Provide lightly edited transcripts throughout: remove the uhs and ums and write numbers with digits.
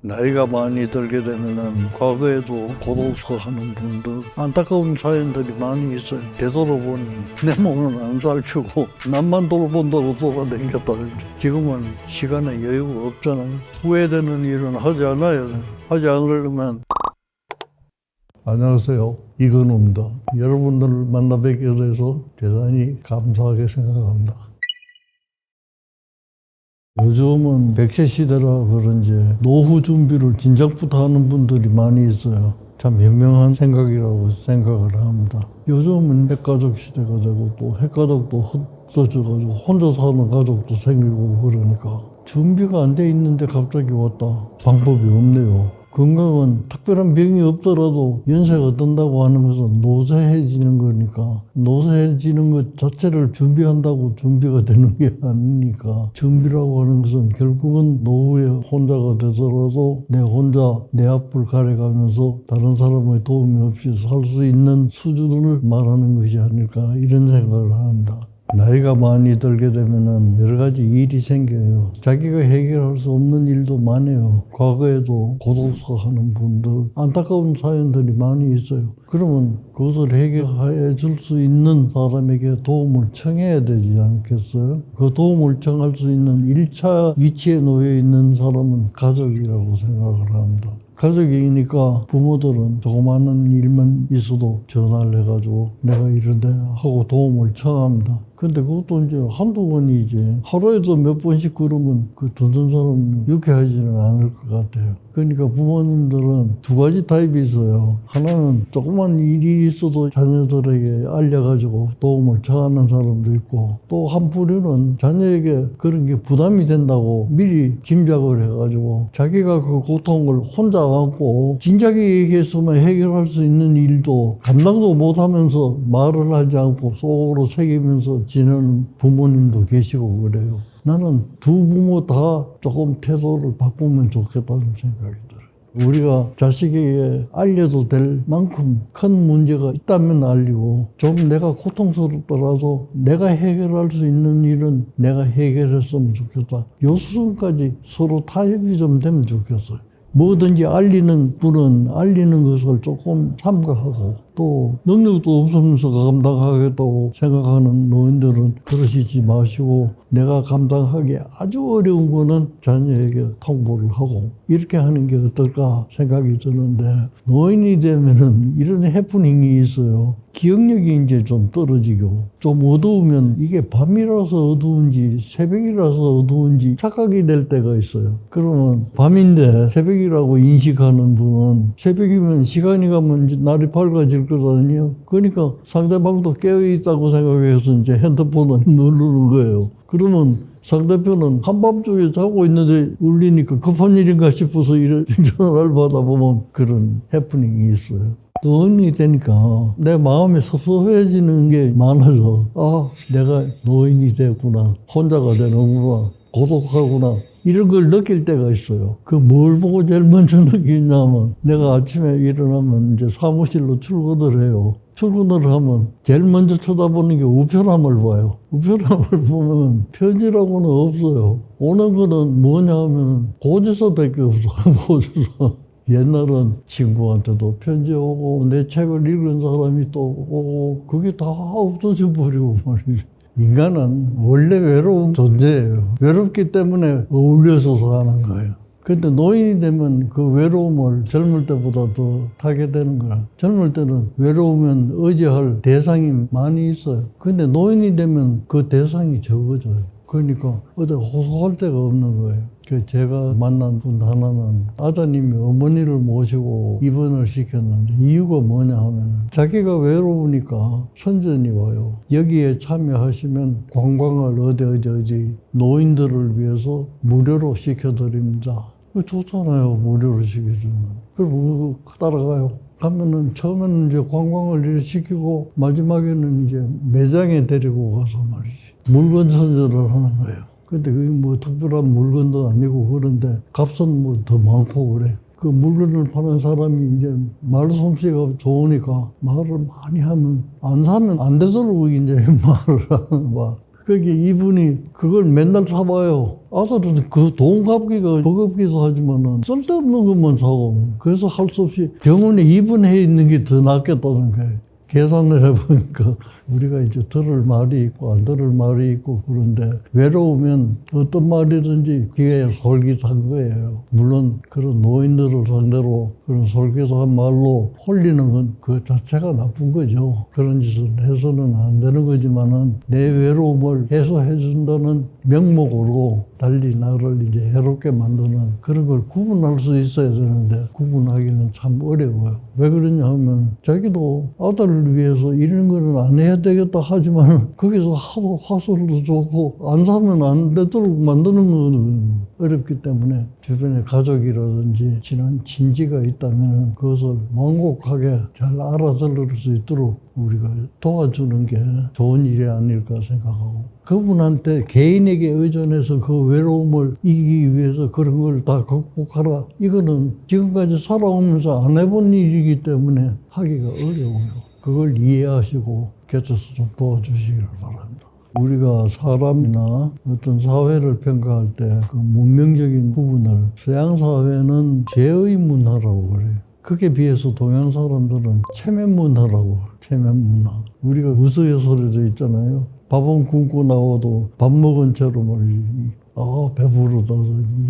나이가 많이 들게 되면은 과거에도 고독서 하는 분들 안타까운 사연들이 많이 있어요. 되돌아보니 내 몸은 안 살피고 남만 돌아본다고 돌아다녔다. 지금은 시간에 여유가 없잖아요. 후회되는 일은 하지 않아야 돼. 하지 않으려면. 안녕하세요, 이건우입니다. 여러분들을 만나 뵙게 돼서 대단히 감사하게 생각합니다. 요즘은 100세 시대라 그런지 노후 준비를 진작부터 하는 분들이 많이 있어요. 참 현명한 생각이라고 생각을 합니다. 요즘은 핵가족 시대가 되고 또 핵가족도 흩어져가지고 혼자 사는 가족도 생기고 그러니까 준비가 안 돼 있는데 갑자기 왔다. 방법이 없네요. 건강은 특별한 병이 없더라도 연세가 든다고 하는 것은 노쇠해지는 거니까 노쇠해지는 것 자체를 준비한다고 준비가 되는 게 아니니까 준비라고 하는 것은 결국은 노후에 혼자가 되더라도 내 혼자 내 앞을 가려가면서 다른 사람의 도움이 없이 살 수 있는 수준을 말하는 것이 아닐까 이런 생각을 합니다. 나이가 많이 들게 되면은 여러 가지 일이 생겨요. 자기가 해결할 수 없는 일도 많아요. 과거에도 고독서 하는 분들 안타까운 사연들이 많이 있어요. 그러면 그것을 해결해 줄 수 있는 사람에게 도움을 청해야 되지 않겠어요? 그 도움을 청할 수 있는 1차 위치에 놓여 있는 사람은 가족이라고 생각을 합니다. 가족이니까 부모들은 조그마한 일만 있어도 전화를 해가지고 내가 이런데 하고 도움을 청합니다. 근데 그것도 이제 한두 번이지 하루에도 몇 번씩 그러면 그 듣는 사람은 유쾌하지는 않을 것 같아요. 그러니까 부모님들은 두 가지 타입이 있어요. 하나는 조그만 일이 있어도 자녀들에게 알려가지고 도움을 청하는 사람도 있고 또 한 부류는 자녀에게 그런 게 부담이 된다고 미리 짐작을 해가지고 자기가 그 고통을 혼자 안고 진작에 얘기했으면 해결할 수 있는 일도 감당도 못하면서 말을 하지 않고 속으로 새기면서 지내는 부모님도 계시고 그래요. 나는 두 부모 다 조금 태도를 바꾸면 좋겠다는 생각이 들어요. 우리가 자식에게 알려도 될 만큼 큰 문제가 있다면 알리고 좀 내가 고통스럽더라도 내가 해결할 수 있는 일은 내가 해결했으면 좋겠다. 요 수준까지 서로 타협이 좀 되면 좋겠어요. 뭐든지 알리는 분은 알리는 것을 조금 삼가하고 또 능력도 없으면서 감당하겠다고 생각하는 노인들은 그러시지 마시고 내가 감당하기 아주 어려운 거는 자녀에게 통보를 하고 이렇게 하는 게 어떨까 생각이 드는데 노인이 되면은 이런 해프닝이 있어요. 기억력이 이제 좀 떨어지고 좀 어두우면 이게 밤이라서 어두운지 새벽이라서 어두운지 착각이 될 때가 있어요. 그러면 밤인데 새벽이라고 인식하는 분은 새벽이면 시간이 가면 이제 날이 밝아질 거거든요. 그러니까 상대방도 깨어있다고 생각해서 이제 핸드폰을 누르는 거예요. 그러면 상대편은 한밤중에 자고 있는데 울리니까 급한 일인가 싶어서 이런 전화를 받아보면 그런 해프닝이 있어요. 노인이 되니까 내 마음이 섭섭해지는 게 많아서 내가 노인이 됐구나, 혼자가 되는구나, 고독하구나 이런 걸 느낄 때가 있어요. 그 뭘 보고 제일 먼저 느끼냐면 내가 아침에 일어나면 이제 사무실로 출근을 해요. 출근을 하면 제일 먼저 쳐다보는 게 우편함을 봐요. 우편함을 보면 편지라고는 없어요. 오는 거는 뭐냐 하면 고지서밖에 없어. 고지서. 옛날은 친구한테도 편지 오고 내 책을 읽은 사람이 또 오고 그게 다 없어져 버리고 말이죠. 인간은 원래 외로운 존재예요. 외롭기 때문에 어울려서 사는 거예요. 근데 노인이 되면 그 외로움을 젊을 때보다 더 타게 되는 거야. 젊을 때는 외로우면 의지할 대상이 많이 있어요. 근데 노인이 되면 그 대상이 적어져요. 그러니까 어디 호소할 데가 없는 거예요. 제가 만난 분 하나는 아드님이 어머니를 모시고 입원을 시켰는데 이유가 뭐냐 하면 자기가 외로우니까 선전이 와요. 여기에 참여하시면 관광을 어디 노인들을 위해서 무료로 시켜드립니다. 좋잖아요. 무료로 시켜주면. 그럼 따라가요. 가면은 처음에는 이제 관광을 시키고 마지막에는 이제 매장에 데리고 가서 말이지. 물건 선전을 하는 거예요. 근데 그게 뭐 특별한 물건도 아니고 그런데 값은 뭐 더 많고 그래. 그 물건을 파는 사람이 이제 말솜씨가 좋으니까 말을 많이 하면 안 사면 안 되도록 이제 말을 하는 거야. 그게 이분이 그걸 맨날 사봐요. 아들은 그 돈 갚기가 버겁기도 하지만은 쓸데없는 것만 사고. 그래서 할 수 없이 병원에 입원해 있는 게 더 낫겠다는 거예요. 계산을 해보니까 우리가 이제 들을 말이 있고 안 들을 말이 있고 그런데 외로우면 어떤 말이든지 귀에 솔깃한 거예요. 물론 그런 노인들을 상대로 그런 솔깃한 말로 홀리는 건 그 자체가 나쁜 거죠. 그런 짓을 해서는 안 되는 거지만은 내 외로움을 해소해 준다는 명목으로 달리 나를 이제 해롭게 만드는 그런 걸 구분할 수 있어야 되는데 구분하기는 참 어려워요. 왜 그러냐 하면 자기도 아들을 위해서 이런 거는 안 해야 되겠다 하지만 거기서 하도 화술도 좋고 안 사면 안 되도록 만드는 거는 어렵기 때문에 주변에 가족이라든지 친한 친지가 있다면 그것을 완곡하게 잘 알아들을 수 있도록 우리가 도와주는 게 좋은 일이 아닐까 생각하고 그분한테 개인에게 의존해서 그 외로움을 이기기 위해서 그런 걸 다 극복하라. 이거는 지금까지 살아오면서 안 해본 일이기 때문에 하기가 어려워요. 그걸 이해하시고 곁에서 좀 도와주시길 바랍니다. 우리가 사람이나 어떤 사회를 평가할 때 그 문명적인 부분을 서양 사회는 죄의 문화라고 그래요. 그게 비해서 동양 사람들은 체면 문화라고 체면 문화. 우리가 우스갯소리도 있잖아요. 밥은 굶고 나와도 밥 먹은 채로 배부르다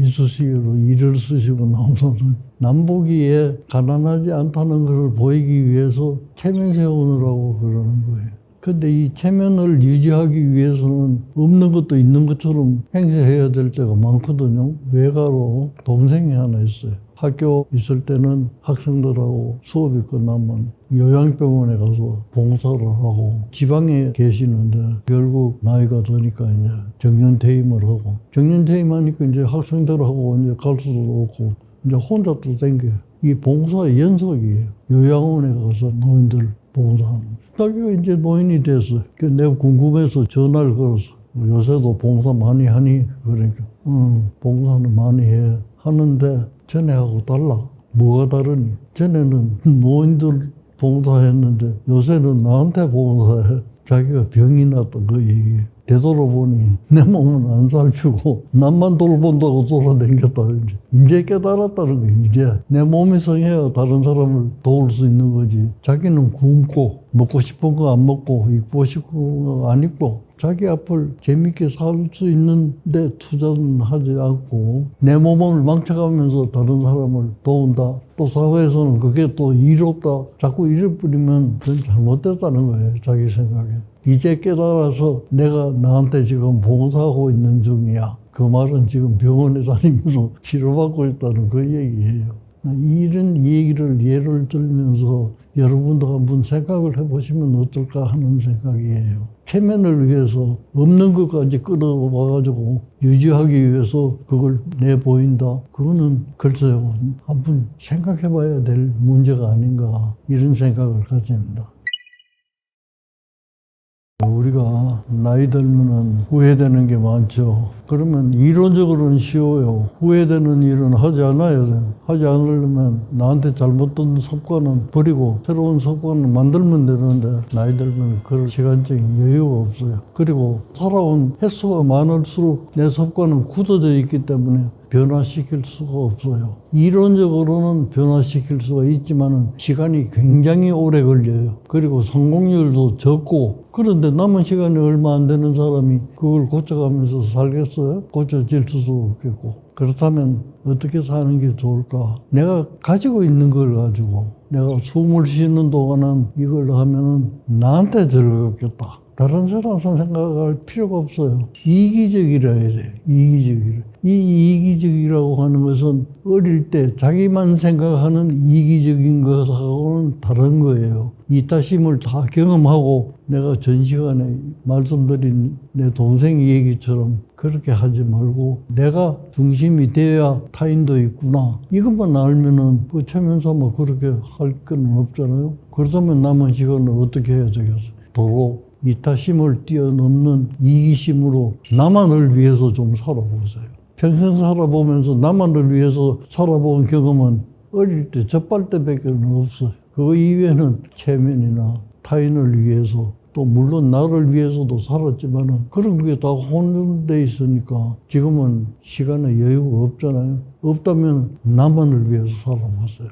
이쑤시개로 이를 쓰시고 나오면 남보기에 가난하지 않다는 것을 보이기 위해서 체면 세우느라고 그러는 거예요. 근데 이 체면을 유지하기 위해서는 없는 것도 있는 것처럼 행세해야 될 때가 많거든요. 외가로 동생이 하나 있어요. 학교 있을 때는 학생들하고 수업이 끝나면 요양병원에 가서 봉사를 하고 지방에 계시는데 결국 나이가 드니까 이제 정년퇴임을 하고 정년퇴임하니까 이제 학생들하고 이제 갈 수도 없고 이제 혼자 또 댕겨요. 이 봉사의 연속이에요. 요양원에 가서 노인들 봉사하는. 자기가 이제 노인이 됐어. 내가 궁금해서 전화를 걸었어. 요새도 봉사 많이 하니? 그러니까 봉사는 많이 해. 하는데 전에하고 달라. 뭐가 다르니? 전에는 노인들 봉사했는데 요새는 나한테 봉사해. 자기가 병이 났다 그 얘기에. 되돌아보니 내 몸은 안 살피고 남만 돌본다고 돌아다녔다. 이제 깨달았다는 거야. 이제 내 몸이 성해야 다른 사람을 도울 수 있는 거지. 자기는 굶고 먹고 싶은 거 안 먹고 입고 싶은 거 안 입고 자기 앞을 재밌게 살 수 있는데 투자는 하지 않고 내 몸을 망쳐가면서 다른 사람을 도운다. 또 사회에서는 그게 또 이롭다. 자꾸 이를 뿌리면 그건 잘못됐다는 거예요. 자기 생각에. 이제 깨달아서 내가 나한테 지금 봉사하고 있는 중이야. 그 말은 지금 병원에 다니면서 치료받고 있다는 그 얘기예요. 이런 얘기를 예를 들면서 여러분도 한번 생각을 해보시면 어떨까 하는 생각이에요. 체면을 위해서 없는 것까지 끌어와가지고 유지하기 위해서 그걸 내보인다. 그거는 글쎄요. 한번 생각해봐야 될 문제가 아닌가 이런 생각을 가집니다. 우리가 나이 들면 후회되는 게 많죠. 그러면 이론적으로는 쉬워요. 후회되는 일은 하지 않아야 돼요. 하지 않으려면 나한테 잘못된 습관은 버리고 새로운 습관을 만들면 되는데 나이 들면 그럴 시간적인 여유가 없어요. 그리고 살아온 횟수가 많을수록 내 습관은 굳어져 있기 때문에 변화시킬 수가 없어요. 이론적으로는 변화시킬 수가 있지만 시간이 굉장히 오래 걸려요. 그리고 성공률도 적고 그런데 남은 시간이 얼마 안 되는 사람이 그걸 고쳐가면서 살겠어요? 고쳐질 수도 없겠고 그렇다면 어떻게 사는 게 좋을까? 내가 가지고 있는 걸 가지고 내가 숨을 쉬는 동안은 이걸 하면은 나한테 즐겁겠다. 다른 사람 생각할 필요가 없어야 이기적이라 해야 돼. 이기적이라. 이 이기적이라고 하는 것은 어릴 때 자기만 생각하는 이기적인 것하고는 다른 거예요. 이타심을 다 경험하고 내가 전 시간에 말씀드린 내 동생 얘기처럼 그렇게 하지 말고 내가 중심이 되어야 타인도 있구나. 이것만 알면은 그 체면 삼아 그렇게 할 건 없잖아요. 그렇다면 남은 시간을 어떻게 해야 되겠어요? 도로 이타심을 뛰어넘는 이기심으로 나만을 위해서 좀 살아보세요. 평생 살아보면서 나만을 위해서 살아본 경험은 어릴 때 젖발 때밖에 없어요. 그 이외에는 체면이나 타인을 위해서 또 물론 나를 위해서도 살았지만 그런 게 다 혼돈돼 있으니까 지금은 시간에 여유가 없잖아요. 없다면 나만을 위해서 살아왔어요.